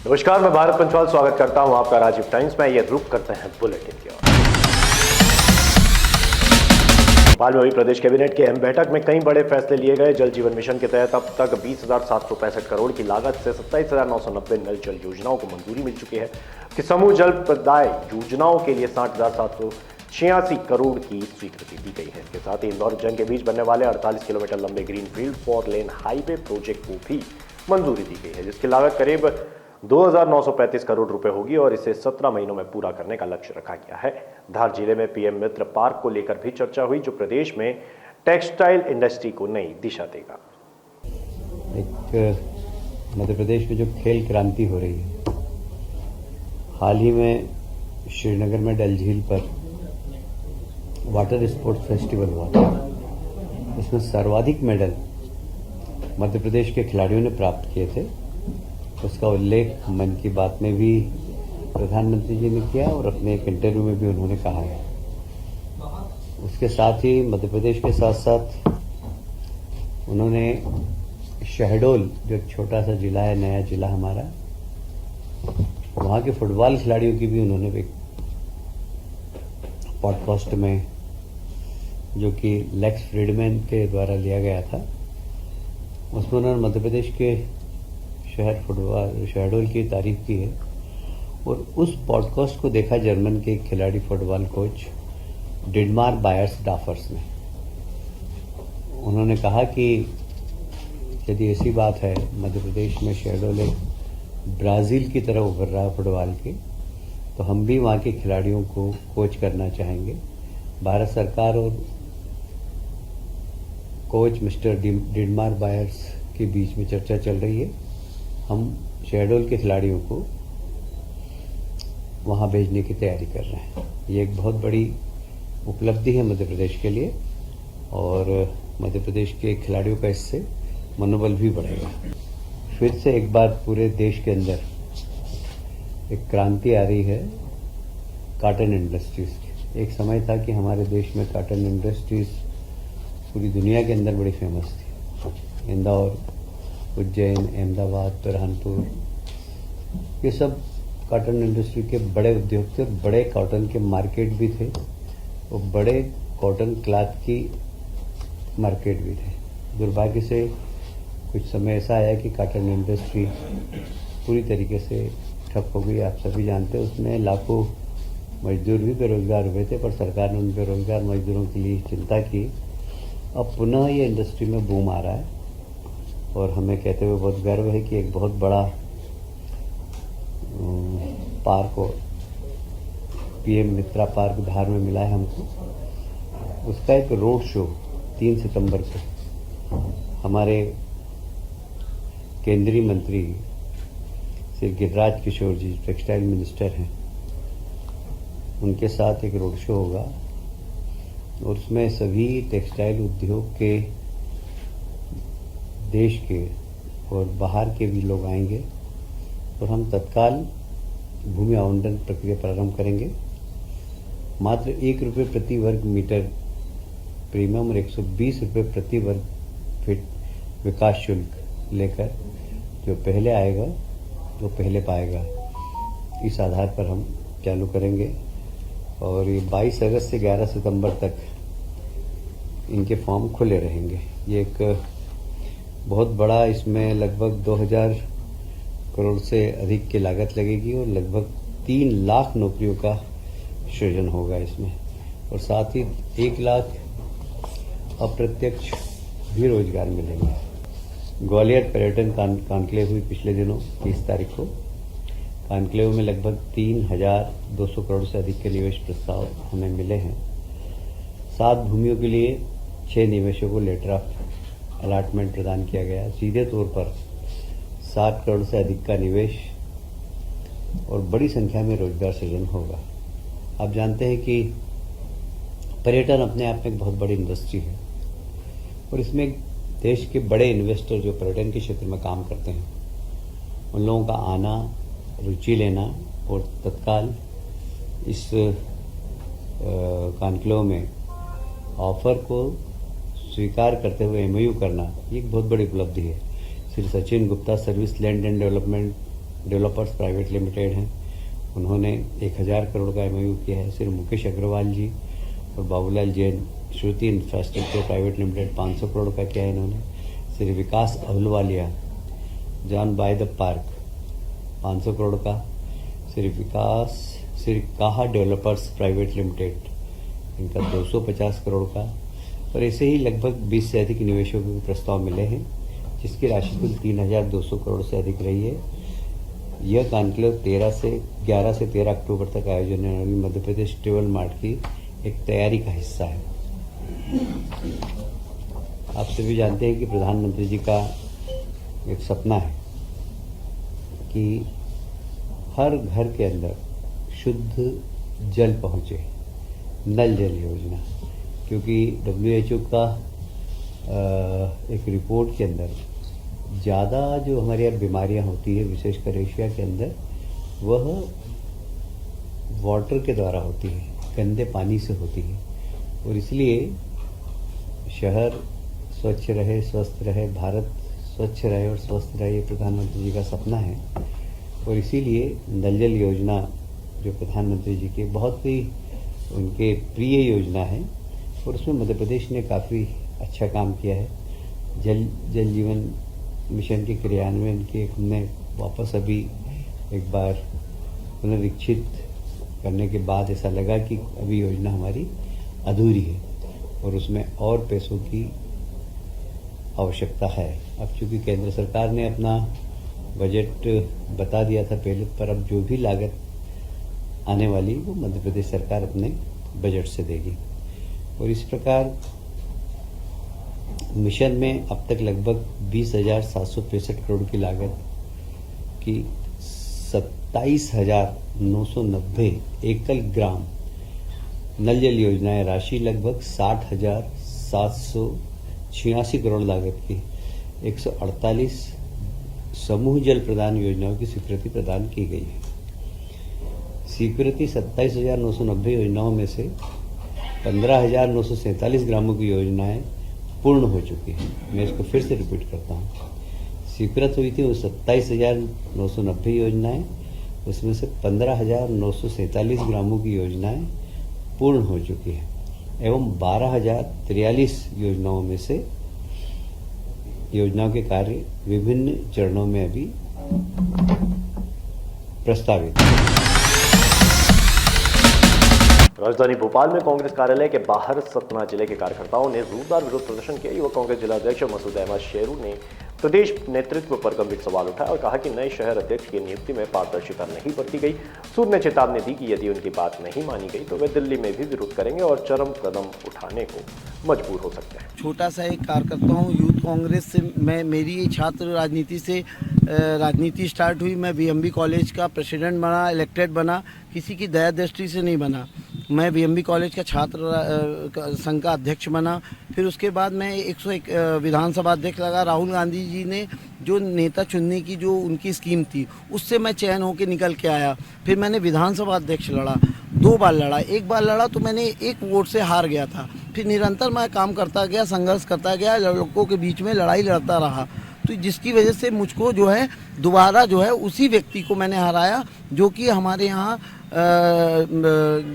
नमस्कार, मैं भारत पंचवाल स्वागत करता हूं आपका राजीव टाइम्स में। ये रुक करते हैं बुलेटिन की ओर। भोपाल में हुई प्रदेश कैबिनेट की अहम बैठक में कई बड़े फैसले लिए गए। जल जीवन मिशन के तहत अब तक 20,765 करोड़ की लागत से 27,990 नल जल योजनाओं को मंजूरी मिल चुकी है कि समूह जल प्रदाय योजनाओं के लिए 60,786 करोड़ की स्वीकृति दी गई है। इसके साथ ही इंदौर उज्जैन के बीच बनने वाले 48 किलोमीटर लंबे ग्रीनफील्ड 4 लेन हाईवे प्रोजेक्ट को भी मंजूरी दी गई है, जिसकी लागत करीब 2,935 करोड़ रुपए होगी और इसे 17 महीनों में पूरा करने का लक्ष्य रखा गया है। धार जिले में पीएम मित्र पार्क को लेकर भी चर्चा हुई, जो प्रदेश में टेक्सटाइल इंडस्ट्री को नई दिशा देगा। एक मध्य प्रदेश में जो खेल क्रांति हो रही है, हाल ही में श्रीनगर में डल झील पर वाटर स्पोर्ट्स फेस्टिवल हुआ था। इसमें सर्वाधिक मेडल मध्य प्रदेश के खिलाड़ियों ने प्राप्त किए थे। उसका उल्लेख मन की बात में भी प्रधानमंत्री जी ने किया और अपने एक इंटरव्यू में भी उन्होंने कहा है। उसके साथ ही मध्य प्रदेश के साथ साथ उन्होंने शहडोल, जो एक छोटा सा जिला है, नया जिला हमारा, वहाँ के फुटबॉल खिलाड़ियों की भी उन्होंने एक पॉडकास्ट में, जो कि लेक्स फ्रीडमैन के द्वारा लिया गया था, उसमें उन्होंने मध्य प्रदेश के शहर फुटबॉल शहडोल की तारीफ की है। और उस पॉडकास्ट को देखा जर्मन के खिलाड़ी फुटबॉल कोच डिडमार बायर्स-डाफर्स ने। उन्होंने कहा कि यदि ऐसी बात है, मध्य प्रदेश में शहडोल एक ब्राज़ील की तरह उभर रहा है फुटबॉल के, तो हम भी वहाँ के खिलाड़ियों को कोच करना चाहेंगे। भारत सरकार और कोच मिस्टर डिडमार बायर्स के बीच में चर्चा चल रही है। हम शहडोल के खिलाड़ियों को वहाँ भेजने की तैयारी कर रहे हैं। ये एक बहुत बड़ी उपलब्धि है मध्य प्रदेश के लिए और मध्य प्रदेश के खिलाड़ियों का इससे मनोबल भी बढ़ेगा। फिर से एक बार पूरे देश के अंदर एक क्रांति आ रही है कॉटन इंडस्ट्रीज की। एक समय था कि हमारे देश में कॉटन इंडस्ट्रीज पूरी दुनिया के अंदर बड़ी फेमस थी। इंदौर, उज्जैन, अहमदाबाद, बुरहानपुर, ये सब कॉटन इंडस्ट्री के बड़े उद्योग थे। बड़े कॉटन के मार्केट भी थे और बड़े कॉटन क्लॉथ की मार्केट भी थे। दुर्भाग्य से कुछ समय ऐसा आया कि कॉटन इंडस्ट्री पूरी तरीके से ठप हो गई। आप सभी जानते हैं, उसमें लाखों मजदूर भी बेरोजगार हुए थे, पर सरकार ने उन बेरोजगार मजदूरों के लिए चिंता की। अब पुनः ये इंडस्ट्री में बूम आ रहा है और हमें कहते हुए बहुत गर्व है कि एक बहुत बड़ा पार्क और पीएम मित्रा पार्क धार में मिला है हमको। उसका एक रोड शो 3 सितंबर को हमारे केंद्रीय मंत्री श्री गिरिराज किशोर जी, टेक्सटाइल मिनिस्टर हैं, उनके साथ एक रोड शो होगा और उसमें सभी टेक्सटाइल उद्योग के, देश के और बाहर के भी लोग आएंगे और हम तत्काल भूमि आवंटन प्रक्रिया प्रारंभ करेंगे। मात्र 1 रुपये प्रति वर्ग मीटर प्रीमियम और 120 रुपये प्रति वर्ग फीट विकास शुल्क लेकर जो पहले आएगा वो पहले पाएगा, इस आधार पर हम चालू करेंगे। और ये 22 अगस्त से 11 सितंबर तक इनके फॉर्म खुले रहेंगे। ये एक बहुत बड़ा, इसमें लगभग 2,000 करोड़ से अधिक की लागत लगेगी और लगभग 3 लाख नौकरियों का सृजन होगा इसमें, और साथ ही 1 लाख अप्रत्यक्ष भी रोजगार मिलेंगे। ग्वालियर पर्यटन कॉन्क्लेव हुई पिछले दिनों 30 तारीख को। कॉन्क्लेव में लगभग 3,200 करोड़ से अधिक के निवेश प्रस्ताव हमें मिले हैं। 7 भूमियों के लिए 6 निवेशकों को लेटर ऑफ अलॉटमेंट प्रदान किया गया। सीधे तौर पर 60 करोड़ से अधिक का निवेश और बड़ी संख्या में रोजगार सृजन होगा। आप जानते हैं कि पर्यटन अपने आप में एक बहुत बड़ी इंडस्ट्री है और इसमें देश के बड़े इन्वेस्टर जो पर्यटन के क्षेत्र में काम करते हैं, उन लोगों का आना, रुचि लेना और तत्काल इस कॉन्क्लेव में ऑफर को स्वीकार करते हुए एमओयू करना, ये एक बहुत बड़ी उपलब्धि है। Shri Sachin Gupta service land and development developers private limited हैं, उन्होंने 1000 करोड़ का MOU किया है। श्री मुकेश अग्रवाल जी और Babulal Jain Shruti infrastructure private limited 500 crore का किया है इन्होंने। Shri Vikas Ahluwalia John by the park 500 crore का। श्री काहा डेवलपर्स प्राइवेट लिमिटेड इनका 250 करोड़ का। और ऐसे ही लगभग 20 से अधिक निवेशकों के प्रस्ताव मिले हैं, जिसकी राशि कुल 3200 करोड़ से अधिक रही है। यह कॉन्क्लेव 11 से 13 अक्टूबर तक आयोजन होने वाली मध्य प्रदेश ट्रेवल मार्ट की एक तैयारी का हिस्सा है। आप सभी जानते हैं कि प्रधानमंत्री जी का एक सपना है कि हर घर के अंदर शुद्ध जल पहुंचे, नल जल योजना। क्योंकि WHO का एक रिपोर्ट के अंदर ज़्यादा जो हमारे यहाँ बीमारियाँ होती है, विशेषकर एशिया के अंदर, वह वाटर के द्वारा होती है, गंदे पानी से होती है। और इसलिए शहर स्वच्छ रहे, स्वस्थ रहे, भारत स्वच्छ रहे और स्वस्थ रहे, ये प्रधानमंत्री जी का सपना है। और इसीलिए नल जल योजना जो प्रधानमंत्री जी के बहुत ही उनके प्रिय योजना है, और उसमें मध्य प्रदेश ने काफ़ी अच्छा काम किया है। जल जीवन मिशन के क्रियान्वयन के हमने वापस अभी एक बार पुनरीक्षित करने के बाद ऐसा लगा कि अभी योजना हमारी अधूरी है और उसमें और पैसों की आवश्यकता है। अब चूँकि केंद्र सरकार ने अपना बजट बता दिया था पहले, पर अब जो भी लागत आने वाली वो मध्य प्रदेश सरकार अपने बजट से देगी। और इस प्रकार मिशन में अब तक लगभग 20,765 करोड़ की लागत की 27,990 एकल ग्राम नल जल योजनाएं, राशि लगभग 60,786 करोड़ लागत की 148 समूह जल प्रदान योजनाओं की स्वीकृति प्रदान की गई है। स्वीकृति 27,990 योजनाओं में से 15,947 ग्रामों की योजनाएं पूर्ण हो चुकी हैं। मैं इसको फिर से रिपीट करता हूँ। स्वीकृत हुई थी वो 27,990 योजनाएं, उसमें से 15,947 ग्रामों की योजनाएं पूर्ण हो चुकी हैं एवं 12,043 योजनाओं में से योजनाओं के कार्य विभिन्न चरणों में अभी प्रस्तावित है। राजधानी भोपाल में कांग्रेस कार्यालय के बाहर सतना जिले के कार्यकर्ताओं ने जोरदार विरोध प्रदर्शन किया। युवा कांग्रेस जिला अध्यक्ष मसूद अहमद शेरू ने प्रदेश नेतृत्व पर गंभीर सवाल उठाया और कहा कि नए शहर अध्यक्ष की नियुक्ति में पारदर्शिता नहीं बरती गई। सूद ने चेतावनी दी कि यदि उनकी बात नहीं मानी गई तो वे दिल्ली में भी विरोध करेंगे और चरम कदम उठाने को मजबूर हो सकते हैं। छोटा सा एक कार्यकर्ता हूँ यूथ कांग्रेस से। मैं मेरी छात्र राजनीति से राजनीति स्टार्ट हुई। मैं VMB कॉलेज का प्रेसिडेंट बना, इलेक्टेड बना, किसी की दया दृष्टि से नहीं बना। मैं VMB कॉलेज का छात्र संघ का अध्यक्ष बना। फिर उसके बाद मैं 101 विधानसभा अध्यक्ष लगा। राहुल गांधी जी ने जो नेता चुनने की जो उनकी स्कीम थी, उससे मैं चयन होकर निकल के आया। फिर मैंने विधानसभा अध्यक्ष लड़ा, 2 बार लड़ा। एक बार लड़ा तो मैंने 1 वोट से हार गया था। फिर निरंतर मैं काम करता गया, संघर्ष करता गया, लोगों के बीच में लड़ाई लड़ता रहा, तो जिसकी वजह से मुझको जो है दोबारा जो है उसी व्यक्ति को मैंने हराया, जो कि हमारे यहाँ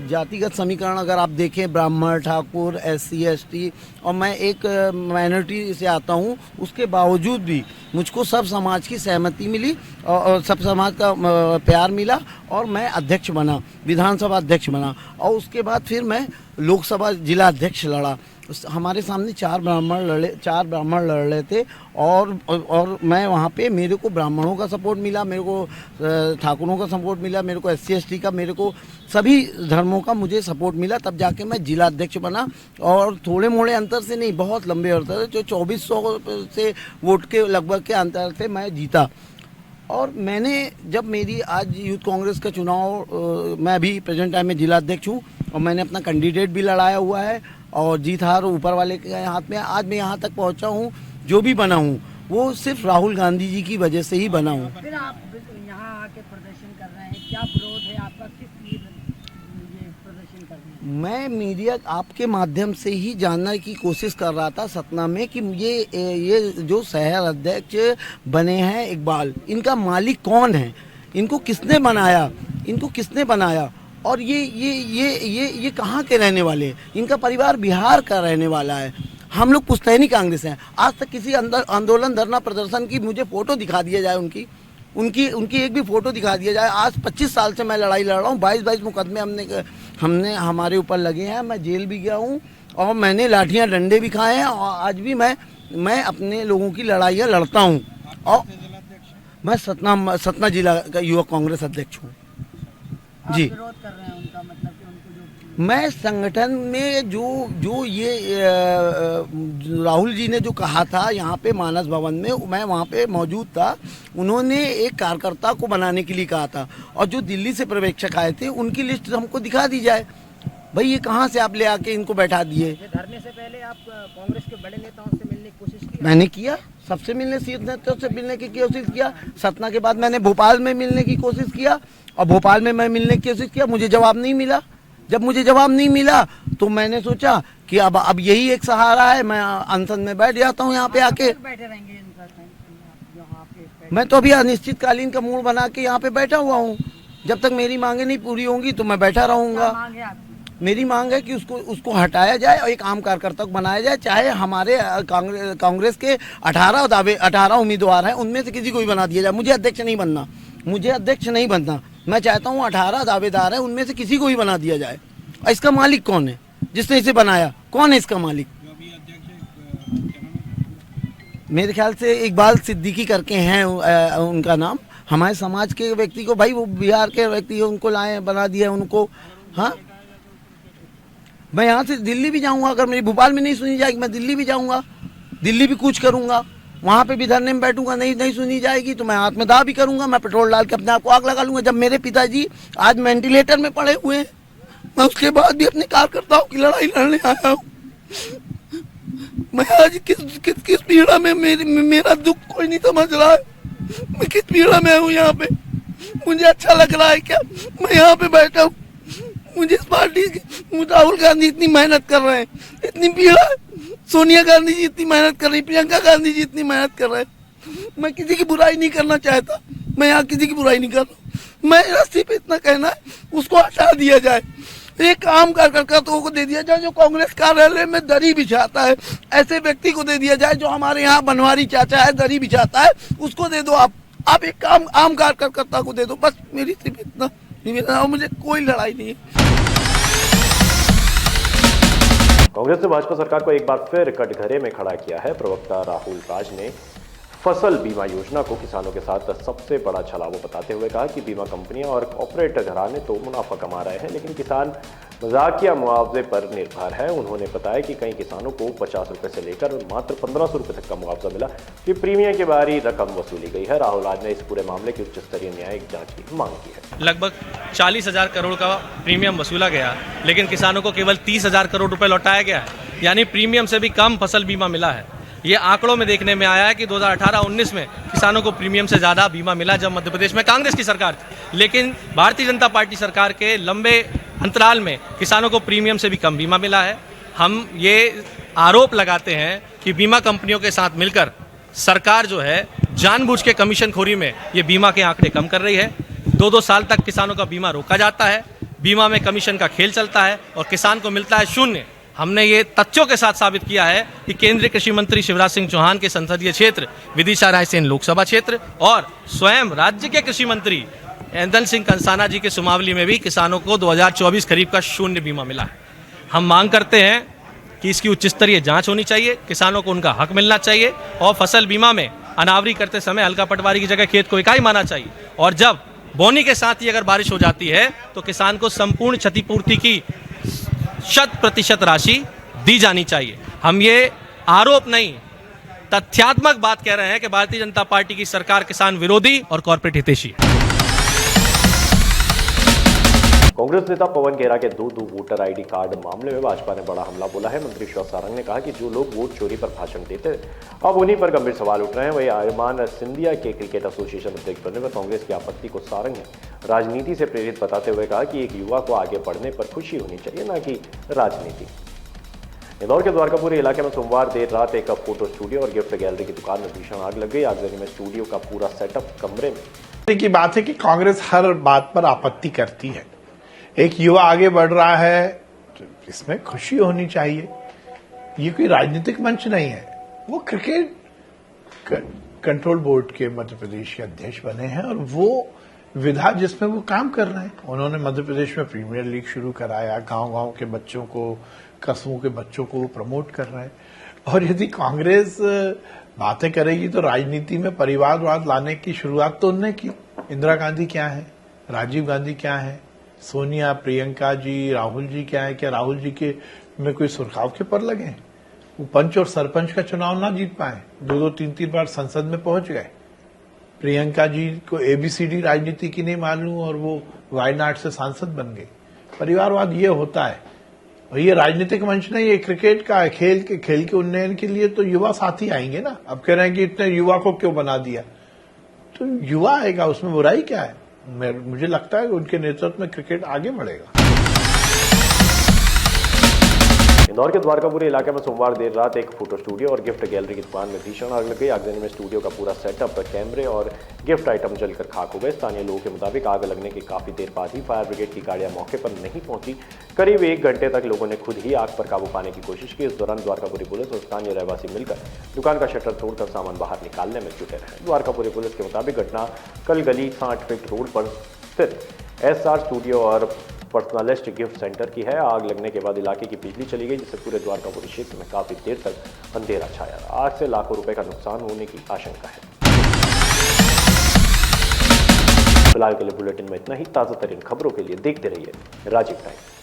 जातिगत समीकरण अगर आप देखें, ब्राह्मण, ठाकुर, SC ST, और मैं एक माइनॉरिटी से आता हूँ, उसके बावजूद भी मुझको सब समाज की सहमति मिली और सब समाज का प्यार मिला और मैं अध्यक्ष बना, विधानसभा अध्यक्ष बना। और उसके बाद फिर मैं लोकसभा जिला अध्यक्ष लड़ा। हमारे सामने 4 ब्राह्मण लड़ रहे थे और मैं वहाँ पे, मेरे को ब्राह्मणों का सपोर्ट मिला, मेरे को ठाकुरों का सपोर्ट मिला, मेरे को SC ST का, मेरे को सभी धर्मों का मुझे सपोर्ट मिला। तब जाके मैं जिला अध्यक्ष बना और थोड़े मोड़े अंतर से नहीं, बहुत लंबे अंतर से, जो 2400 से वोट के लगभग के अंतर से मैं जीता। और मैंने जब मेरी आज यूथ कांग्रेस का चुनाव, मैं अभी प्रेजेंट टाइम में जिला अध्यक्ष हूँ और मैंने अपना कैंडिडेट भी लड़ाया हुआ है और जीत हार ऊपर वाले के हाथ में। आज मैं यहाँ तक पहुँचा हूँ, जो भी बना हूँ वो सिर्फ राहुल गांधी जी की वजह से ही बना हूँ। फिर आप यहाँ आके प्रदर्शन कर रहे हैं, क्या विरोध है आपका, किस लिए ये प्रदर्शन कर रहे हैं? मैं मीडिया आपके माध्यम से ही जानने की कोशिश कर रहा था सतना में कि ये जो शहर अध्यक्ष बने हैं इकबाल, इनका मालिक कौन है, इनको किसने बनाया, इनको किसने बनाया, और ये कहाँ के रहने वाले हैं? इनका परिवार बिहार का रहने वाला है। हम लोग पुश्तैनी कांग्रेस हैं। आज तक किसी आंदोलन, धरना, प्रदर्शन की मुझे फ़ोटो दिखा दिया जाए, उनकी एक भी फ़ोटो दिखा दिया जाए। आज 25 साल से मैं लड़ाई लड़ रहा हूँ, 22 मुकदमे हमने हमारे ऊपर लगे हैं। मैं जेल भी गया हूँ और मैंने लाठियाँ डंडे भी खाए हैं, और आज भी मैं अपने लोगों की लड़ाइयाँ लड़ता हूँ। और मैं सतना जिला का युवा कांग्रेस अध्यक्ष हूँ जी। विरोध कर रहे हैं उनका, मतलब कि उनको जो मैं संगठन में जो ये राहुल जी ने जो कहा था यहाँ पे मानस भवन में, मैं वहाँ पे मौजूद था। उन्होंने एक कार्यकर्ता को बनाने के लिए कहा था, और जो दिल्ली से पर्यवेक्षक आए थे उनकी लिस्ट हमको दिखा दी जाए। भाई ये कहाँ से आप ले आके इनको बैठा दिए? ये धरने से पहले आप कांग्रेस के बड़े नेताओं से मिलने की कोशिश की? मैंने किया, सबसे मिलने, शीर्ष नेताओं से मिलने की कोशिश किया। सतना के बाद मैंने भोपाल में मिलने की कोशिश किया, और भोपाल में मैं मिलने की कोशिश किया, मुझे जवाब नहीं मिला। जब मुझे जवाब नहीं मिला तो मैंने सोचा कि अब यही एक सहारा है, मैं अनशन में बैठ जाता हूँ यहाँ पे आके। बैठे रहेंगे जो आपके? मैं तो अभी अनिश्चितकालीन का मूड बना के यहाँ पे बैठा हुआ हूँ। जब तक मेरी मांगे नहीं पूरी होंगी तो मैं बैठा रहूँगा। मांग है आपकी? मेरी मांग है कि उसको हटाया जाए और एक आम कार्यकर्ता को बनाया जाए। चाहे हमारे कांग्रेस के 18 उम्मीदवार हैं, उनमें से किसी को भी बना दिया जाए। मुझे अध्यक्ष नहीं बनना। मैं चाहता हूँ 18 दावेदार हैं, उनमें से किसी को भी बना दिया जाए। और इसका मालिक कौन है? जिसने इसे बनाया कौन है इसका मालिक? मेरे ख्याल से इकबाल सिद्दीकी करके हैं उनका नाम। हमारे समाज के व्यक्ति को, भाई वो बिहार के व्यक्ति है, उनको लाए, बना दिया उनको। हाँ, मैं यहाँ से दिल्ली भी जाऊँगा। अगर मेरी भोपाल में नहीं सुनी जाएगी, मैं दिल्ली भी जाऊँगा, दिल्ली भी कूच करूँगा, वहाँ पे भी धरने में बैठूंगा। नहीं सुनी जाएगी तो मैं हाथ में दाव भी करूँगा, मैं पेट्रोल डाल के अपने आप को आग लगा लूँगा। जब मेरे पिताजी आज वेंटिलेटर में पड़े हुए हैं, मैं उसके बाद भी अपने कार्यकर्ताओं की लड़ाई लड़ने आया हूँ। मैं आज किस पीड़ा में, मेरा दुख कोई नहीं समझ रहा है। मैं किस पीड़ा में हूँ यहाँ पे? मुझे अच्छा लग रहा है क्या मैं यहाँ पे बैठा हूँ? मुझे इस पार्टी की, राहुल गांधी इतनी मेहनत कर रहे हैं, इतनी पीड़ा है। सोनिया गांधी जी इतनी मेहनत कर रही, प्रियंका गांधी जी इतनी मेहनत कर रहे हैं। मैं किसी की बुराई नहीं करना चाहता, मैं यहाँ किसी की बुराई नहीं कर रहा। मैं सिर्फ इतना कहना है, उसको हटा दिया जाए। एक आम कार्यकर्ताओं को दे दिया जाए जो कांग्रेस कार्यालय में दरी बिछाता है। ऐसे व्यक्ति को दे दिया जाए जो हमारे यहाँ बनवारी चाचा है, दरी बिछाता है, उसको दे दो। आप एक आम कार्यकर्ता को दे दो। बस मेरी सिर्फ इतना निवेदन है, मुझे कोई लड़ाई नहीं है। कांग्रेस ने भाजपा सरकार को एक बार फिर कटघरे में खड़ा किया है। प्रवक्ता राहुल राज ने फसल बीमा योजना को किसानों के साथ सबसे बड़ा छलावा बताते हुए कहा कि बीमा कंपनियां और कॉर्पोरेट घराने तो मुनाफा कमा रहे हैं, लेकिन किसान मजाकिया मुआवजे पर निर्भर है। उन्होंने बताया कि कई किसानों को 50 रुपए से लेकर मात्र 1500 रुपए तक का मुआवजा मिला, कि प्रीमियम के बाहरी रकम वसूली गई है। राहुल राज ने इस पूरे मामले की उच्च स्तरीय न्यायिक जांच की मांग की है। लगभग 40,000 करोड़ का प्रीमियम वसूला गया, लेकिन किसानों को केवल 30,000 करोड़ रुपए लौटाया गया है, यानी प्रीमियम से भी कम फसल बीमा मिला है। ये आंकड़ों में देखने में आया है कि 2018-19 में किसानों को प्रीमियम से ज़्यादा बीमा मिला जब मध्य प्रदेश में कांग्रेस की सरकार थी, लेकिन भारतीय जनता पार्टी सरकार के लंबे अंतराल में किसानों को प्रीमियम से भी कम बीमा मिला है। हम ये आरोप लगाते हैं कि बीमा कंपनियों के साथ मिलकर सरकार जो है जानबूझ के कमीशनखोरी में ये बीमा के आंकड़े कम कर रही है। 2-2 साल तक किसानों का बीमा रोका जाता है, बीमा में कमीशन का खेल चलता है और किसान को मिलता है शून्य। हमने ये तथ्यों के साथ साबित किया है कि केंद्रीय कृषि मंत्री शिवराज सिंह चौहान के संसदीय क्षेत्र विदिशा रायसेन लोकसभा क्षेत्र और स्वयं राज्य के कृषि मंत्री ऐदल सिंह कंसाना जी के सुमावली में भी किसानों को 2024 खरीफ का शून्य बीमा मिला है। हम मांग करते हैं कि इसकी उच्च स्तरीय जांच होनी चाहिए, किसानों को उनका हक मिलना चाहिए और फसल बीमा में अनावरी करते समय हल्का पटवारी की जगह खेत को इकाई माना चाहिए, और जब बोनी के साथ ही अगर बारिश हो जाती है तो किसान को संपूर्ण क्षतिपूर्ति की 100% राशि दी जानी चाहिए। हम ये आरोप नहीं, तथ्यात्मक बात कह रहे हैं कि भारतीय जनता पार्टी की सरकार किसान विरोधी और कॉर्पोरेट हितैषी है। कांग्रेस नेता पवन खेरा के 2 वोटर आईडी कार्ड मामले में भाजपा ने बड़ा हमला बोला है। मंत्री शिव सारंग ने कहा कि जो लोग वोट चोरी पर भाषण देते अब उन्हीं पर गंभीर सवाल उठ रहे हैं। वही अरमान सिंधिया के क्रिकेट एसोसिएशन अध्यक्ष बनने पर कांग्रेस की आपत्ति को सारंग ने राजनीति से प्रेरित बताते हुए कहा कि एक युवा को आगे बढ़ने पर खुशी होनी चाहिए, न कि राजनीति। इंदौर के द्वारकापुरी इलाके में सोमवार देर रात एक फोटो स्टूडियो और गिफ्ट गैलरी की दुकान में भीषण आग लग गई। आगजनी में स्टूडियो का पूरा सेटअप कमरे में की बात है कि कांग्रेस हर बात पर आपत्ति करती है। एक युवा आगे बढ़ रहा है तो इसमें खुशी होनी चाहिए। ये कोई राजनीतिक मंच नहीं है। वो क्रिकेट कंट्रोल बोर्ड के मध्य प्रदेश के अध्यक्ष बने हैं और वो विधा जिसमें वो काम कर रहे हैं। उन्होंने मध्य प्रदेश में प्रीमियर लीग शुरू कराया, गांव-गांव के बच्चों को, कस्बों के बच्चों को प्रमोट कर रहे हैं। और यदि कांग्रेस बातें करेगी तो राजनीति में परिवारवाद लाने की शुरुआत तो उन्होंने की। इंदिरा गांधी क्या है, राजीव गांधी क्या है, सोनिया, प्रियंका जी, राहुल जी क्या है? क्या राहुल जी के में कोई सुरखाव के पर लगे हैं? वो पंच और सरपंच का चुनाव ना जीत पाए, 2-2, 3-3 बार संसद में पहुंच गए। प्रियंका जी को ABCD राजनीति की नहीं मालूम और वो वायनाड से सांसद बन गए। परिवारवाद ये होता है और ये राजनीतिक मंच नहीं, ये क्रिकेट का है। खेल के उन्नयन के लिए तो युवा साथी आएंगे ना। अब कह रहे हैं कि इतने युवा को क्यों बना दिया, तो युवा आएगा, उसमें बुराई क्या है? मुझे लगता है कि उनके नेतृत्व में क्रिकेट आगे बढ़ेगा। इंदौर के द्वारकापुरी इलाके में सोमवार देर रात एक फोटो स्टूडियो और गिफ्ट गैलरी की दुकान में भीषण आग लग गई। आगजनी में स्टूडियो का पूरा सेटअप, कैमरे और गिफ्ट आइटम जलकर खाक हो गए। स्थानीय लोगों के मुताबिक आग लगने के काफी देर बाद ही फायर ब्रिगेड की गाड़ियां मौके पर नहीं पहुंची। करीब 1 घंटे तक लोगों ने खुद ही आग पर काबू पाने की कोशिश की। इस दौरान द्वारकापुरी पुलिस और स्थानीय रहवासी मिलकर दुकान का शटर तोड़कर सामान बाहर निकालने में जुटे रहे। द्वारकापुरी पुलिस के मुताबिक घटना कल गली 60 फीट रोड पर स्थित SR स्टूडियो और पर्सनलिस्ट गिफ्ट सेंटर की है। आग लगने के बाद इलाके की बिजली चली गई, जिससे पूरे द्वारकापुरी क्षेत्र में काफी देर तक अंधेरा छाया। आग से लाखों रुपए का नुकसान होने की आशंका है। फिलहाल के लिए बुलेटिन में इतना ही। ताजा तरीन खबरों के लिए देखते रहिए राजीव टाइम्स।